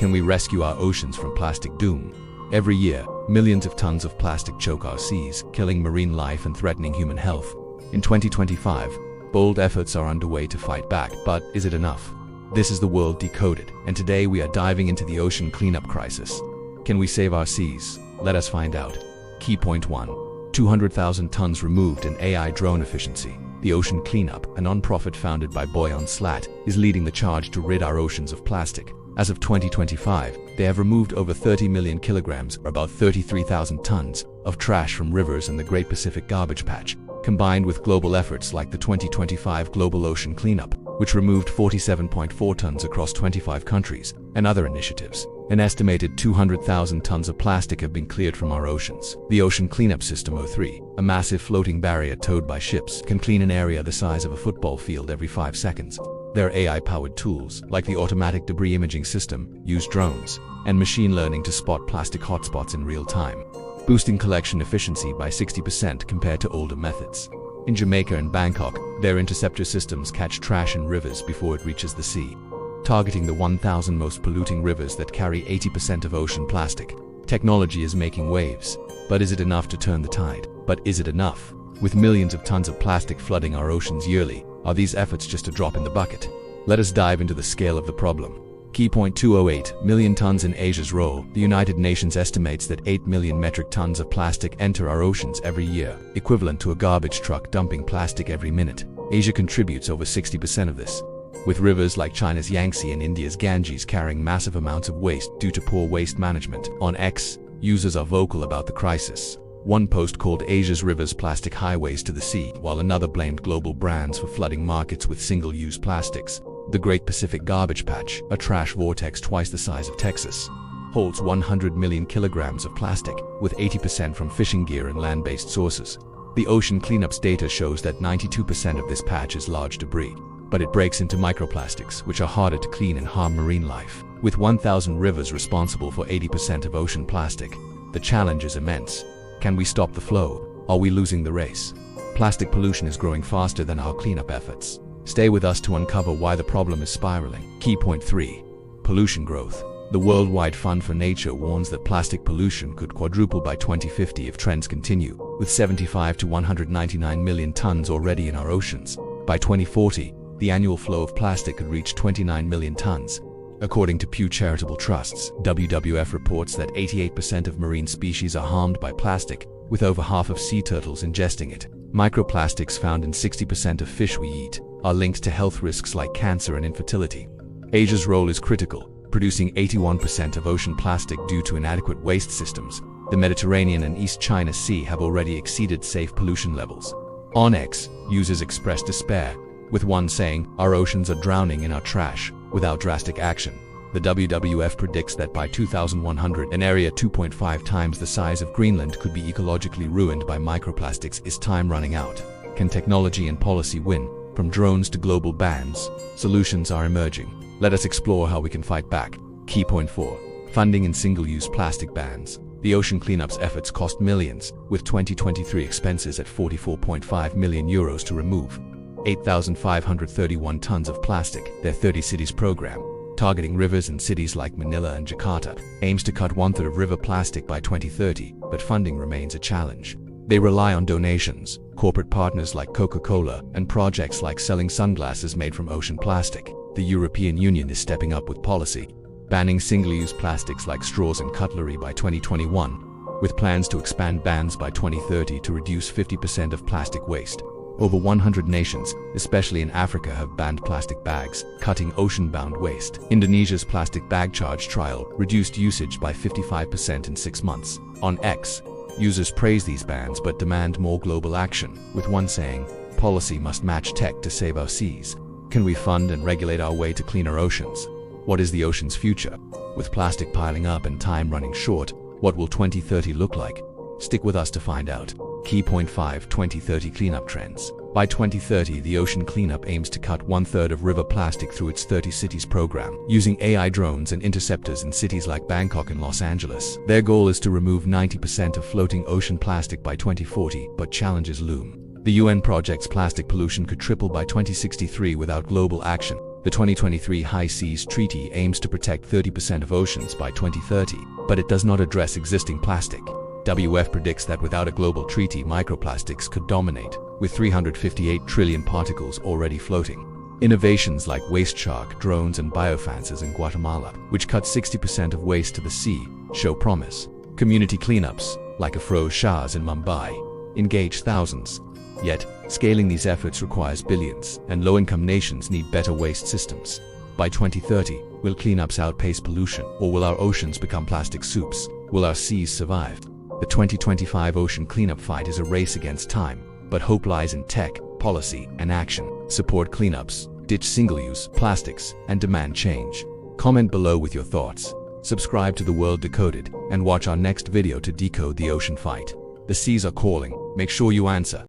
Can we rescue our oceans from plastic doom? Every year, millions of tons of plastic choke our seas, killing marine life and threatening human health. In 2025, bold efforts are underway to fight back, but is it enough? This is the World Decoded, and today we are diving into the ocean cleanup crisis. Can we save our seas? Let us find out. Key point 1. 200,000 tons removed in AI drone efficiency. The Ocean Cleanup, a non-profit founded by Boyan Slat, is leading the charge to rid our oceans of plastic. As of 2025, they have removed over 30 million kilograms, or about 33,000 tons, of trash from rivers and the Great Pacific Garbage Patch, combined with global efforts like the 2025 Global Ocean Cleanup, which removed 47.4 tons across 25 countries, and other initiatives. An estimated 200,000 tons of plastic have been cleared from our oceans. The Ocean Cleanup System O3, a massive floating barrier towed by ships, can clean an area the size of a football field every 5 seconds. Their AI-powered tools, like the automatic debris imaging system, use drones and machine learning to spot plastic hotspots in real time, boosting collection efficiency by 60% compared to older methods. In Jamaica and Bangkok, their interceptor systems catch trash in rivers before it reaches the sea, targeting the 1,000 most polluting rivers that carry 80% of ocean plastic. Technology is making waves, but is it enough to turn the tide? But is it enough? With millions of tons of plastic flooding our oceans yearly, are these efforts just a drop in the bucket? Let us dive into the scale of the problem. Key point 208 million tons in Asia's role. The United Nations estimates that 8 million metric tons of plastic enter our oceans every year, equivalent to a garbage truck dumping plastic every minute. Asia contributes over 60% of this, with rivers like China's Yangtze and India's Ganges carrying massive amounts of waste due to poor waste management. On X, users are vocal about the crisis. One post called Asia's rivers plastic highways to the sea, while another blamed global brands for flooding markets with single-use plastics. The Great Pacific Garbage Patch, a trash vortex twice the size of Texas, holds 100 million kilograms of plastic, with 80% from fishing gear and land-based sources. The Ocean Cleanup's data shows that 92% of this patch is large debris, but it breaks into microplastics, which are harder to clean and harm marine life. With 1,000 rivers responsible for 80% of ocean plastic, the challenge is immense. Can we stop the flow? Are we losing the race? Plastic pollution is growing faster than our cleanup efforts. Stay with us to uncover why the problem is spiraling. Key point 3. Pollution growth. The Worldwide Fund for Nature warns that plastic pollution could quadruple by 2050 if trends continue, with 75 to 199 million tons already in our oceans. By 2040, the annual flow of plastic could reach 29 million tons. According to Pew Charitable Trusts, WWF reports that 88% of marine species are harmed by plastic, with over half of sea turtles ingesting it. Microplastics found in 60% of fish we eat are linked to health risks like cancer and infertility. Asia's role is critical, producing 81% of ocean plastic due to inadequate waste systems. The Mediterranean and East China Sea have already exceeded safe pollution levels. On X, users express despair, with one saying, "Our oceans are drowning in our trash." Without drastic action, the WWF predicts that by 2100, an area 2.5 times the size of Greenland could be ecologically ruined by microplastics. Is time running out? Can technology and policy win? From drones to global bans, solutions are emerging. Let us explore how we can fight back. Key point 4. Funding and single-use plastic bans. The ocean cleanup's efforts cost millions, with 2023 expenses at €44.5 million to remove 8,531 tons of plastic. Their 30 cities program, targeting rivers and cities like Manila and Jakarta, aims to cut 1/3 of river plastic by 2030, but funding remains a challenge. They rely on donations, corporate partners like Coca-Cola, and projects like selling sunglasses made from ocean plastic. The European Union is stepping up with policy, banning single-use plastics like straws and cutlery by 2021, with plans to expand bans by 2030 to reduce 50% of plastic waste. Over 100 nations, especially in Africa, have banned plastic bags, cutting ocean-bound waste. Indonesia's plastic bag charge trial reduced usage by 55% in 6 months. On X, users praise these bans but demand more global action, with one saying, "Policy must match tech to save our seas." Can we fund and regulate our way to cleaner oceans? What is the ocean's future? With plastic piling up and time running short, what will 2030 look like? Stick with us to find out. Key point 5. 2030 cleanup trends. By 2030, the Ocean Cleanup aims to cut 1/3 of river plastic through its 30 cities program, using AI drones and interceptors in cities like Bangkok and Los Angeles. Their goal is to remove 90% of floating ocean plastic by 2040, but challenges loom. The UN projects plastic pollution could triple by 2063 without global action. The 2023 High Seas Treaty aims to protect 30% of oceans by 2030, but it does not address existing plastic. WF predicts that without a global treaty, microplastics could dominate, with 358 trillion particles already floating. Innovations like WasteShark drones and biofences in Guatemala, which cut 60% of waste to the sea, show promise. Community cleanups, like Afro Shah's in Mumbai, engage thousands. Yet, scaling these efforts requires billions, and low-income nations need better waste systems. By 2030, will cleanups outpace pollution, or will our oceans become plastic soups? Will our seas survive? The 2025 ocean cleanup fight is a race against time, but hope lies in tech, policy, and action. Support cleanups, ditch single-use plastics, and demand change. Comment below with your thoughts. Subscribe to the World Decoded, and watch our next video to decode the ocean fight. The seas are calling. Make sure you answer.